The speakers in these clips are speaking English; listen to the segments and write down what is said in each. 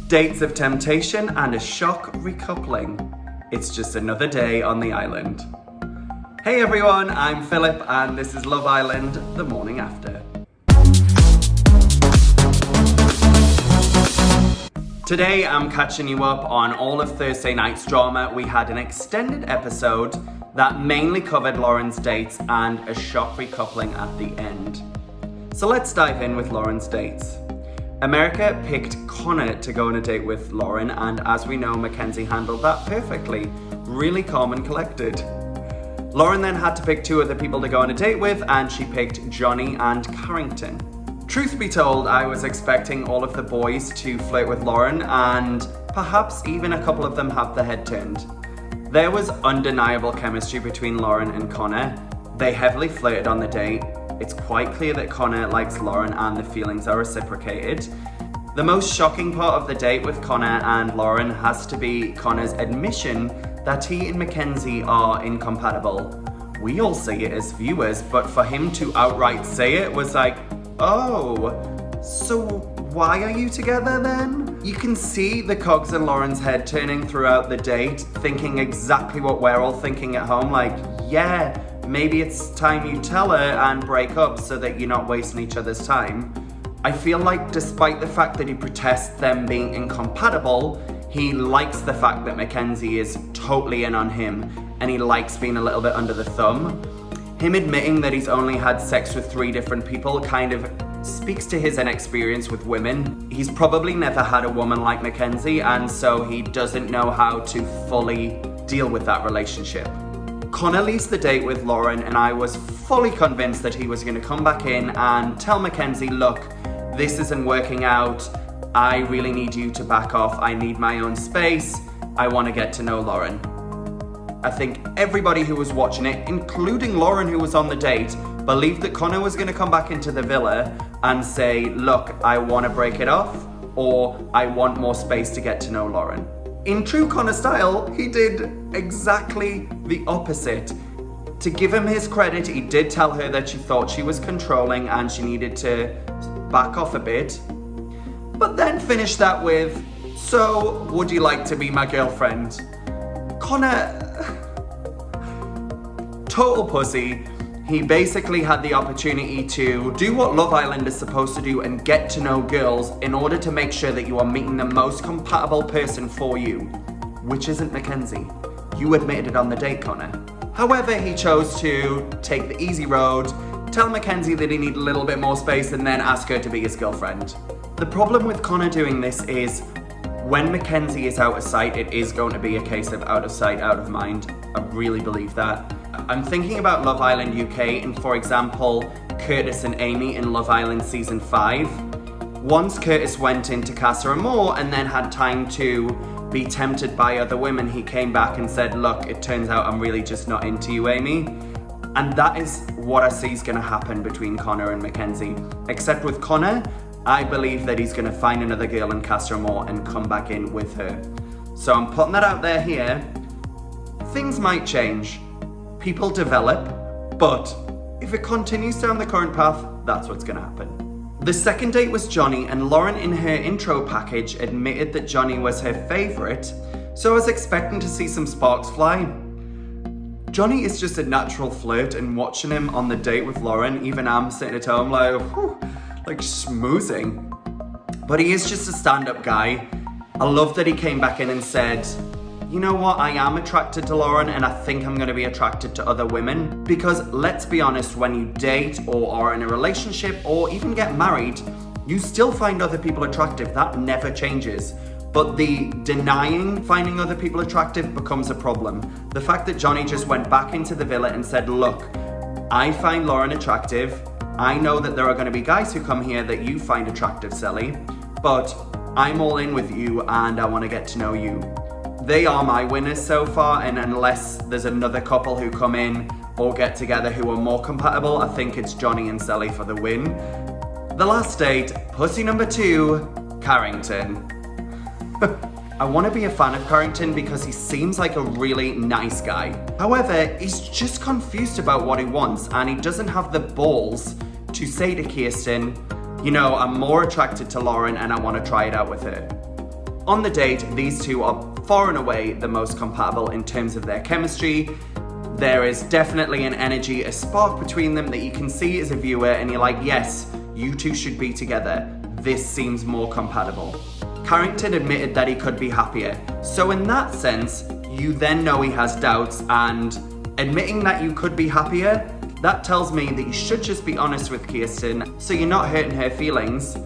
dates of temptation and a shock recoupling. It's just another day on the island. Hey everyone, I'm Philip and this is Love Island, the morning after. Today I'm catching you up on all of Thursday night's drama. We had an extended episode that mainly covered Lauren's dates and a shock recoupling at the end. So let's dive in with Lauren's dates. America picked Connor to go on a date with Lauren, and as we know, Mackenzie handled that perfectly, really calm and collected. Lauren then had to pick two other people to go on a date with, and she picked Johnny and Carrington. Truth be told, I was expecting all of the boys to flirt with Lauren, and perhaps even a couple of them have their head turned. There was undeniable chemistry between Lauren and Connor. They heavily flirted on the date. It's quite clear that Connor likes Lauren and the feelings are reciprocated. The most shocking part of the date with Connor and Lauren has to be Connor's admission that he and Mackenzie are incompatible. We all see it as viewers, but for him to outright say it was like, oh, so why are you together then? You can see the cogs in Lauren's head turning throughout the date, thinking exactly what we're all thinking at home, like, yeah, maybe it's time you tell her and break up so that you're not wasting each other's time. I feel like despite the fact that he protests them being incompatible, he likes the fact that Mackenzie is totally in on him and he likes being a little bit under the thumb. Him admitting that he's only had sex with 3 different people kind of speaks to his inexperience with women. He's probably never had a woman like Mackenzie, and so he doesn't know how to fully deal with that relationship. Connor leaves the date with Lauren, and I was fully convinced that he was going to come back in and tell Mackenzie, look, this isn't working out. I really need you to back off. I need my own space. I want to get to know Lauren. I think everybody who was watching it, including Lauren who was on the date, believed that Connor was going to come back into the villa and say, look, I want to break it off, or I want more space to get to know Lauren. In true Connor style, he did exactly the opposite. To give him his credit, he did tell her that she thought she was controlling and she needed to back off a bit, but then finished that with, so would you like to be my girlfriend? Connor, total pussy. He basically had the opportunity to do what Love Island is supposed to do and get to know girls in order to make sure that you are meeting the most compatible person for you, which isn't Mackenzie. You admitted it on the date, Connor. However, he chose to take the easy road, tell Mackenzie that he needed a little bit more space, and then ask her to be his girlfriend. The problem with Connor doing this is when Mackenzie is out of sight, it is going to be a case of out of sight, out of mind. I really believe that. I'm thinking about Love Island UK and, for example, Curtis and Amy in Love Island Season 5. Once Curtis went into Casa Amor and then had time to be tempted by other women, he came back and said, look, it turns out I'm really just not into you, Amy. And that is what I see is going to happen between Connor and Mackenzie. Except with Connor, I believe that he's going to find another girl in Casa Amor and come back in with her. So I'm putting that out there here. Things might change. People develop, but if it continues down the current path, that's what's going to happen. The second date was Johnny, and Lauren in her intro package admitted that Johnny was her favourite, so I was expecting to see some sparks fly. Johnny is just a natural flirt, and watching him on the date with Lauren, even I'm sitting at home like, whew, like schmoozing. But he is just a stand-up guy. I love that he came back in and said, you know what, I am attracted to Lauren and I think I'm going to be attracted to other women. Because let's be honest, when you date or are in a relationship or even get married, you still find other people attractive. That never changes. But the denying finding other people attractive becomes a problem. The fact that Johnny just went back into the villa and said, look, I find Lauren attractive. I know that there are going to be guys who come here that you find attractive, Sally, but I'm all in with you and I want to get to know you. They are my winners so far, and unless there's another couple who come in or get together who are more compatible, I think it's Johnny and Sally for the win. The last date, pussy number 2, Carrington. I want to be a fan of Carrington because he seems like a really nice guy. However, he's just confused about what he wants and he doesn't have the balls to say to Kirsten, you know, I'm more attracted to Lauren and I want to try it out with her. On the date, these two are far and away the most compatible in terms of their chemistry. There is definitely an energy, a spark between them that you can see as a viewer, and you're like, yes, you two should be together. This seems more compatible. Carrington admitted that he could be happier. So in that sense, you then know he has doubts, and admitting that you could be happier, that tells me that you should just be honest with Kirsten so you're not hurting her feelings.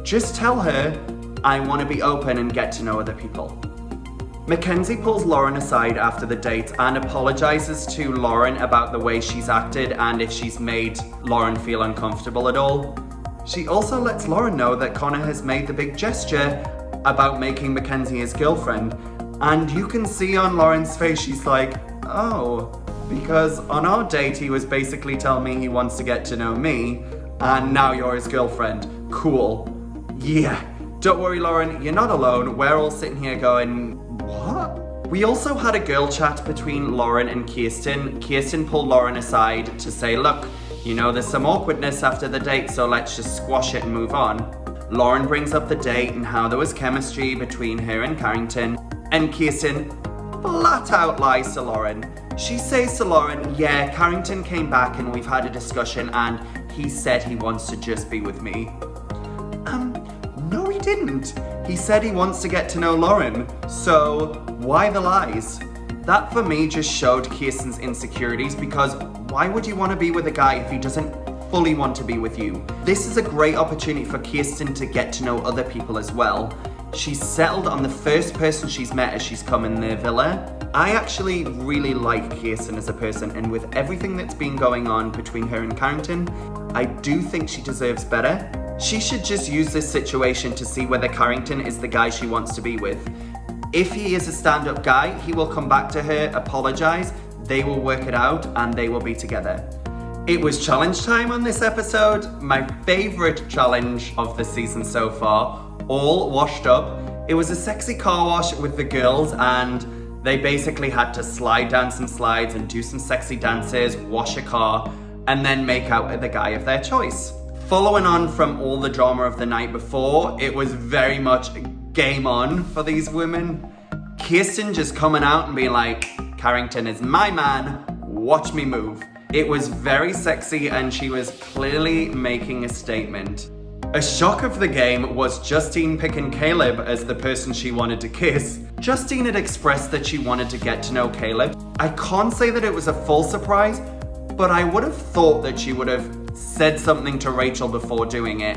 Just tell her, I want to be open and get to know other people. Mackenzie pulls Lauren aside after the date and apologizes to Lauren about the way she's acted and if she's made Lauren feel uncomfortable at all. She also lets Lauren know that Connor has made the big gesture about making Mackenzie his girlfriend, and you can see on Lauren's face she's like, oh, because on our date he was basically telling me he wants to get to know me, and now you're his girlfriend. Cool. Yeah. Don't worry, Lauren, you're not alone. We're all sitting here going, what? We also had a girl chat between Lauren and Kirsten. Kirsten pulled Lauren aside to say, look, you know, there's some awkwardness after the date, so let's just squash it and move on. Lauren brings up the date and how there was chemistry between her and Carrington, and Kirsten flat out lies to Lauren. She says to Lauren, yeah, Carrington came back and we've had a discussion and he said he wants to just be with me. No he didn't. He said he wants to get to know Lauren, so why the lies? That for me just showed Kirsten's insecurities, because why would you want to be with a guy if he doesn't fully want to be with you? This is a great opportunity for Kirsten to get to know other people as well. She's settled on the first person she's met as she's come in their villa. I actually really like Kirsten as a person, and with everything that's been going on between her and Carrington, I do think she deserves better. She should just use this situation to see whether Carrington is the guy she wants to be with. If he is a stand-up guy, he will come back to her, apologize, they will work it out, and they will be together. It was challenge time on this episode, my favorite challenge of the season so far, all washed up. It was a sexy car wash with the girls, and they basically had to slide down some slides and do some sexy dances, wash a car, and then make out with the guy of their choice. Following on from all the drama of the night before, it was very much game on for these women. Kirsten just coming out and being like, Carrington is my man, watch me move. It was very sexy and she was clearly making a statement. A shock of the game was Justine picking Caleb as the person she wanted to kiss. Justine had expressed that she wanted to get to know Caleb. I can't say that it was a full surprise, but I would have thought that she would have said something to Rachel before doing it.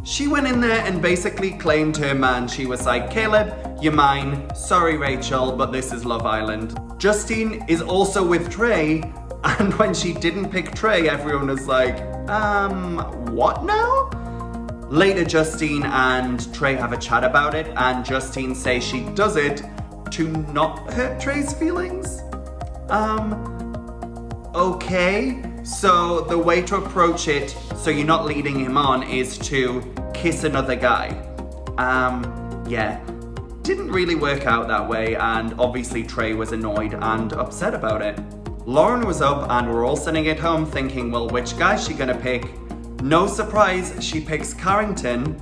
She went in there and basically claimed her man. She was like, Caleb, you're mine. Sorry, Rachel, but this is Love Island. Justine is also with Trey, and when she didn't pick Trey, everyone was like, what now? Later, Justine and Trey have a chat about it, and Justine says she does it to not hurt Trey's feelings. Okay. So the way to approach it, so you're not leading him on, is to kiss another guy. Yeah. Didn't really work out that way, and obviously Trey was annoyed and upset about it. Lauren was up and we're all sitting at home thinking, well, which guy's she gonna pick? No surprise, she picks Carrington.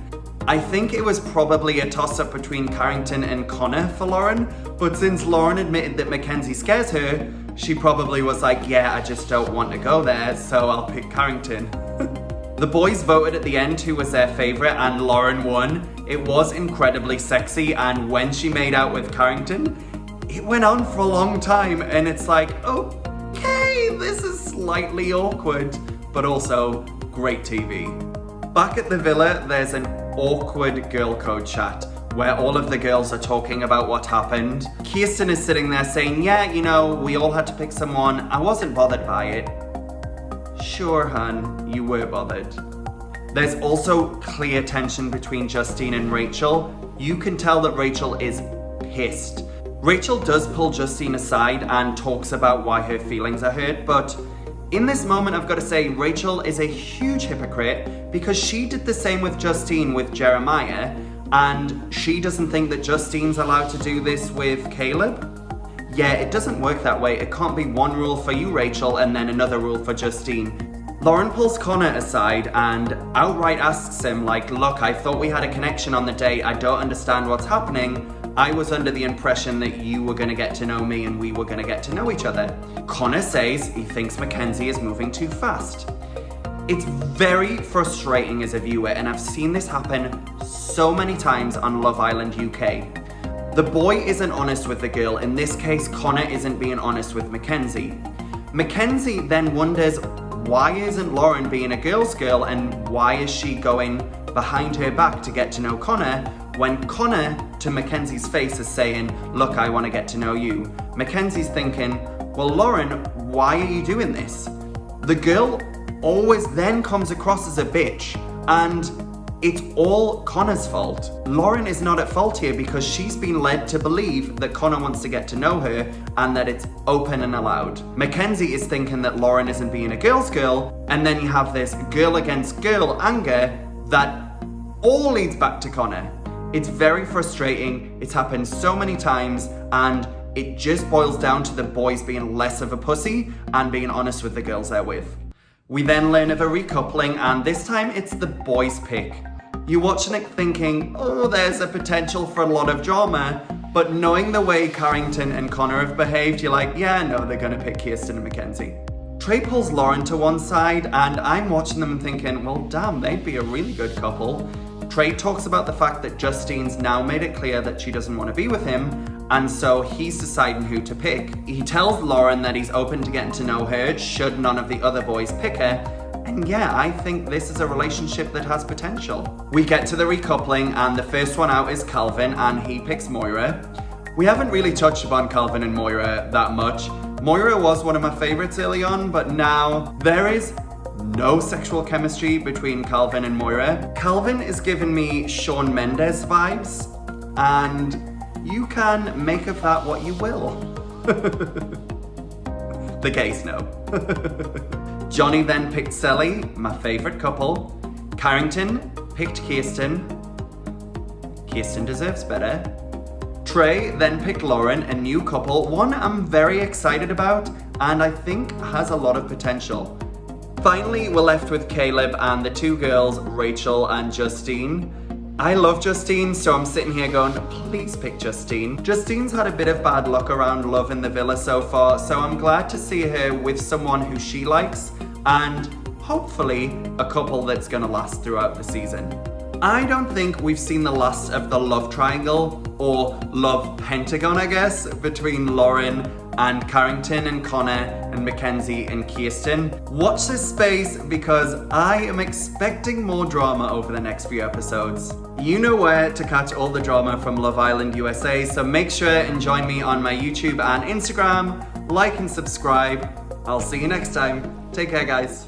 I think it was probably a toss-up between Carrington and Connor for Lauren, but since Lauren admitted that Mackenzie scares her, she probably was like, yeah, I just don't want to go there, so I'll pick Carrington. The boys voted at the end who was their favourite, and Lauren won. It was incredibly sexy, and when she made out with Carrington, it went on for a long time, and it's like, okay, this is slightly awkward, but also great TV. Back at the villa, there's an awkward girl code chat where all of the girls are talking about what happened. Kirsten is sitting there saying, yeah, you know, we all had to pick someone. I wasn't bothered by it. Sure, hun, you were bothered. There's also clear tension between Justine and Rachel. You can tell that Rachel is pissed. Rachel does pull Justine aside and talks about why her feelings are hurt, but in this moment, I've got to say, Rachel is a huge hypocrite because she did the same with Justine with Jeremiah, and she doesn't think that Justine's allowed to do this with Caleb. Yeah, it doesn't work that way. It can't be one rule for you, Rachel, and then another rule for Justine. Lauren pulls Connor aside and outright asks him, like, look, I thought we had a connection on the date. I don't understand what's happening. I was under the impression that you were gonna get to know me and we were gonna get to know each other. Connor says he thinks Mackenzie is moving too fast. It's very frustrating as a viewer, and I've seen this happen so many times on Love Island UK. The boy isn't honest with the girl. In this case, Connor isn't being honest with Mackenzie. Mackenzie then wonders, why isn't Lauren being a girl's girl, and why is she going behind her back to get to know Connor, when Connor, to Mackenzie's face, is saying, look, I want to get to know you. Mackenzie's thinking, well, Lauren, why are you doing this? The girl always then comes across as a bitch, and it's all Connor's fault. Lauren is not at fault here because she's been led to believe that Connor wants to get to know her and that it's open and allowed. Mackenzie is thinking that Lauren isn't being a girl's girl, and then you have this girl against girl anger that all leads back to Connor. It's very frustrating, it's happened so many times, and it just boils down to the boys being less of a pussy and being honest with the girls they're with. We then learn of a recoupling, and this time it's the boys' pick. You're watching it thinking, oh, there's a potential for a lot of drama, but knowing the way Carrington and Connor have behaved, you're like, yeah, no, they're gonna pick Kirsten and Mackenzie. Trey pulls Lauren to one side, and I'm watching them and thinking, well, damn, they'd be a really good couple. Trey talks about the fact that Justine's now made it clear that she doesn't want to be with him, and so he's deciding who to pick. He tells Lauren that he's open to getting to know her should none of the other boys pick her, and yeah, I think this is a relationship that has potential. We get to the recoupling, and the first one out is Calvin, and he picks Moira. We haven't really touched upon Calvin and Moira that much. Moira was one of my favorites early on, but now there is no sexual chemistry between Calvin and Moira. Calvin is giving me Shawn Mendes vibes, and you can make of that what you will. The gays know. Johnny then picked Sally, my favorite couple. Carrington picked Kirsten. Kirsten deserves better. Trey then picked Lauren, a new couple, one I'm very excited about and I think has a lot of potential. Finally, we're left with Caleb and the two girls, Rachel and Justine. I love Justine, so I'm sitting here going, please pick Justine. Justine's had a bit of bad luck around love in the villa so far, so I'm glad to see her with someone who she likes and hopefully a couple that's gonna last throughout the season. I don't think we've seen the last of the love triangle, or love pentagon, I guess, between Lauren and Carrington and Connor and Mackenzie and Kirsten. Watch this space because I am expecting more drama over the next few episodes. You know where to catch all the drama from Love Island USA, so make sure and join me on my YouTube and Instagram. Like and subscribe. I'll see you next time. Take care, guys.